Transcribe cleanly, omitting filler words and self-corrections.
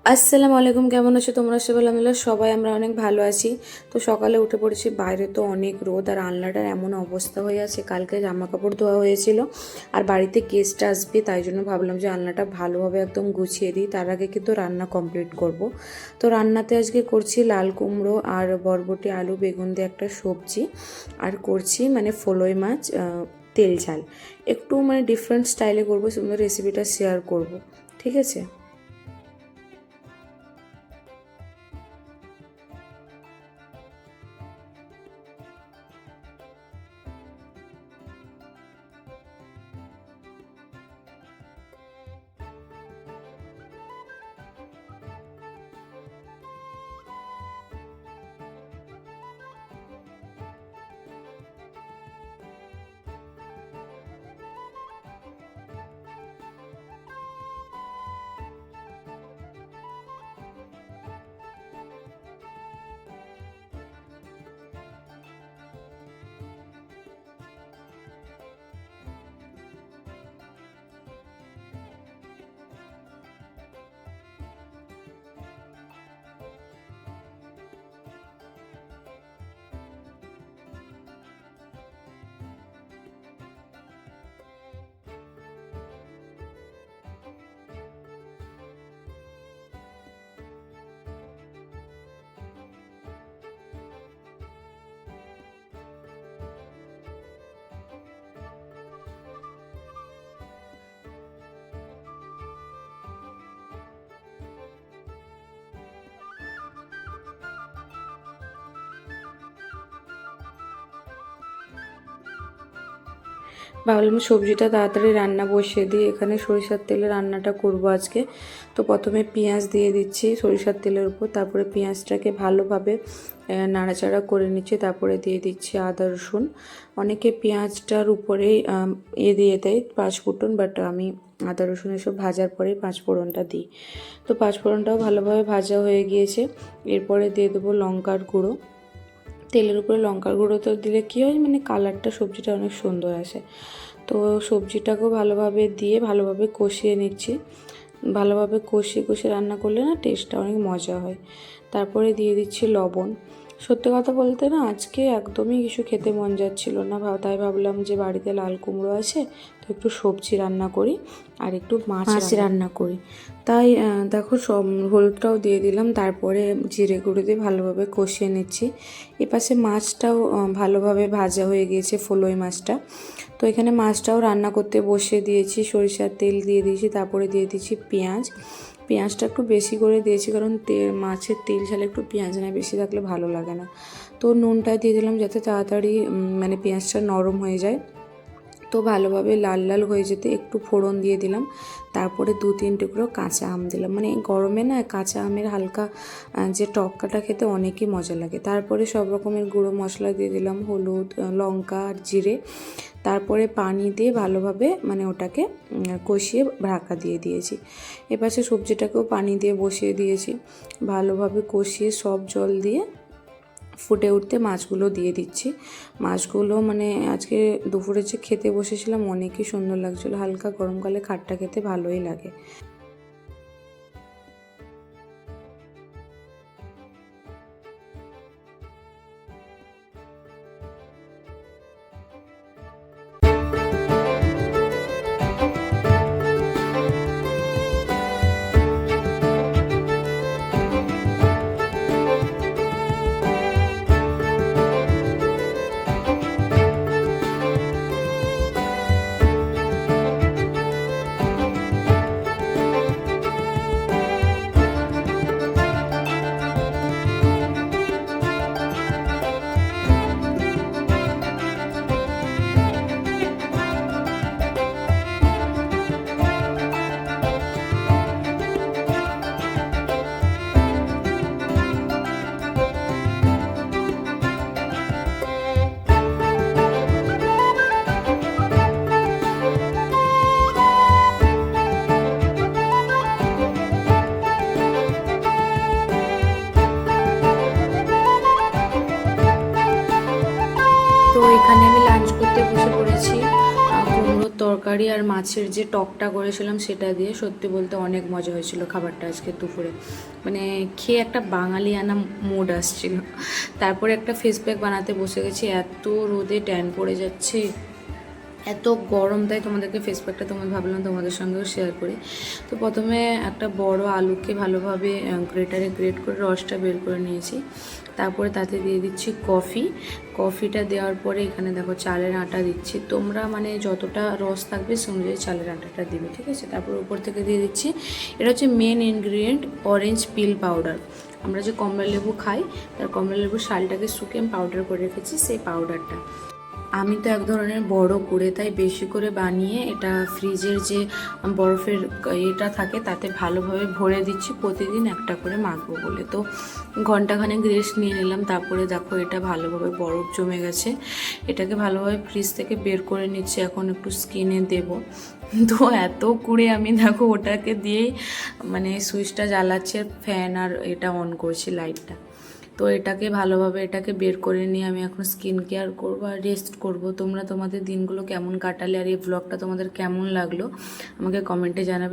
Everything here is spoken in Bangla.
আসসালামু আলাইকুম, কেমন আছো তোমরা? সবাই আলহামদুলিল্লাহ সবাই আমরা অনেক ভালো আছি। তো সকালে উঠে পড়েছি, বাইরে তো অনেক রোদ আর আনলাটার এমন অবস্থা হয়ে আছে। কালকে জামা কাপড় ধোয়া হয়েছিল আর বাড়িতে গেস্ট আসবে, তাই জন্য ভাবলাম যে আলনাটা ভালোভাবে একদম গুছিয়ে দিই, তার আগে কিন্তু রান্না কমপ্লিট করব। তো রান্নাতে আজকে করছি লাল কুমড়ো আর বরবটি আলু বেগুন দিয়ে একটা সবজি, আর করছি মানে ফলই মাছ তেল ঝাল। একটু মানে ডিফারেন্ট স্টাইলে করবো, সুন্দর রেসিপিটা শেয়ার করব, ঠিক আছে? ভাবলাম সবজিটা তাড়াতাড়ি রান্না বসিয়ে দিই। এখানে সরিষার তেলে রান্নাটা করব আজকে। তো প্রথমে পেঁয়াজ দিয়ে দিচ্ছি সরিষার তেলের উপর, তারপরে পেঁয়াজটাকে ভালোভাবে নাড়াচাড়া করে নিচ্ছি, তারপরে দিয়ে দিচ্ছি আদা রসুন। অনেকে পেঁয়াজটার উপরেই দিয়ে দেয় পাঁচফোড়ন, বাট আমি আদা রসুন এসব ভাজার পরেই পাঁচফোড়নটা দিই। তো পাঁচফোড়নটাও ভালোভাবে ভাজা হয়ে গিয়েছে। এরপরে দিয়ে দেবো লঙ্কার গুঁড়ো। তেলের উপরে লঙ্কার গুঁড়ো তো দিলে কী হয়, মানে কালারটা সবজিটা অনেক সুন্দর আসে। তো সবজিটাকেও ভালোভাবে দিয়ে ভালোভাবে কষিয়ে নিচ্ছি। ভালোভাবে কষিয়ে কষিয়ে রান্না করলে না টেস্টটা অনেক মজা হয়। তারপরে দিয়ে দিচ্ছি লবণ। সত্যি কথা বলতে না আজকে একদমই কিছু খেতে মন যাচ্ছিল না, তাই ভাবলাম যে বাড়িতে লাল কুমড়ো আছে, তো একটু সবজি রান্না করি আর একটু মাছ রান্না করি। তাই দেখো সব হলুদটাও দিয়ে দিলাম, তারপরে জিরে গুঁড়ো দিয়ে ভালোভাবে কষিয়ে নিচ্ছি। এপাশে মাছটাও ভালোভাবে ভাজা হয়ে গিয়েছে, ফলই মাছটা। তো এখানে মাছটাও রান্না করতে বসিয়ে দিয়েছি, সরিষার তেল দিয়ে দিয়েছি, তারপরে দিয়ে দিচ্ছি পেঁয়াজ। পেঁয়াজটা একটু বেশি করে দিয়েছি, কারণ মাছের তেল ঝালে একটু পেঁয়াজ না বেশি থাকলে ভালো লাগে না। তো নুনটা দিয়ে দিলাম যাতে তাড়াতাড়ি মানে পেঁয়াজটা নরম হয়ে যায়। তো ভালোভাবে লাল লাল হয়ে যেতে একটু ফোড়ন দিয়ে দিলাম, তারপরে 2-3 টুকরো কাঁচা আম দিলাম। মানে গরমে না কাঁচা আমের হালকা যে টককাটা খেতে অনেকই মজা লাগে। তারপরে সব রকমের গুঁড়ো মশলা দিয়ে দিলাম, হলুদ, লঙ্কা আর জিরে। তারপরে পানি দিয়ে ভালোভাবে মানে ওটাকে কষিয়ে ঢাকা দিয়ে দিয়েছি। এপাশে সবজিটাকেও পানি দিয়ে বসিয়ে দিয়েছি, ভালোভাবে কষিয়ে সব জল দিয়ে ফুটে উঠতে মাছগুলো দিয়ে দিচ্ছি। মাছগুলো মানে আজকে দুপুরে যে খেতে বসেছিলাম অনেকই সুন্দর লাগছিলো, হালকা গরমকালে খাট্টা খেতে ভালোই লাগে। তরকারি আর মাছের যে টকটা করেছিলাম সেটা দিয়ে সত্যি বলতে অনেক মজা হয়েছিল খাবারটা আজকে দুপুরে। মানে খেয়ে একটা বাঙালিয়ানা মুড আসছিল। তারপরে একটা ফেস প্যাক বানাতে বসে গেছি, এত রোদে ট্যান পড়ে যাচ্ছে, এত গরম, তাই তোমাদেরকে ফেস প্যাকটা ভাবলাম তোমাদের সঙ্গেও শেয়ার করি। তো প্রথমে একটা বড় আলুকে ভালোভাবে গ্রেটারে গ্রেট করে রসটা বের করে নিয়েছি। তারপরে তাতে দিয়ে দিচ্ছি কফিটা দেওয়ার পরে এখানে দেখো চালের আটা দিচ্ছি। তোমরা মানে যতটা রস থাকবে সে অনুযায়ী চালের আটাটা দিবে, ঠিক আছে। তারপর উপর থেকে দিয়ে দিচ্ছি, এটা হচ্ছে main ingredient, orange peel powder. আমরা যে কমলা লেবু খাই তার কমলা লেবুর শালটাকে শুকিয়ে আমি পাউডার করে রেখেছি, সেই পাউডারটা। আমি তো এক ধরনের বড় করে তাই বেশি করে বানিয়ে এটা ফ্রিজের যে বরফের এটা থাকে তাতে ভালোভাবে ভরে দিচ্ছি, প্রতিদিন একটা করে মাখবো বলে। তো ঘন্টাখানেক রেস্ট নিয়ে নিলাম, তারপরে দেখো এটা ভালোভাবে বরফ জমে গেছে। এটাকে ভালোভাবে ফ্রিজ থেকে বের করে নিচ্ছি, এখন একটু স্কিনে দেব। তো এত কুড়ে আমি দেখো ওটাকে দিয়েই মানে সুইচটা জ্বালাচ্ছে, ফ্যান আর এটা অন করছি লাইটটা। তো এটাকে ভালোভাবে এটাকে বের করে নিয়ে আমি এখন স্কিন কেয়ার করবো আর রেস্ট করব। তোমরা তোমাদের দিনগুলো কেমন কাটালে আর এই ব্লগটা তোমাদের কেমন লাগলো আমাকে কমেন্টে জানাবে।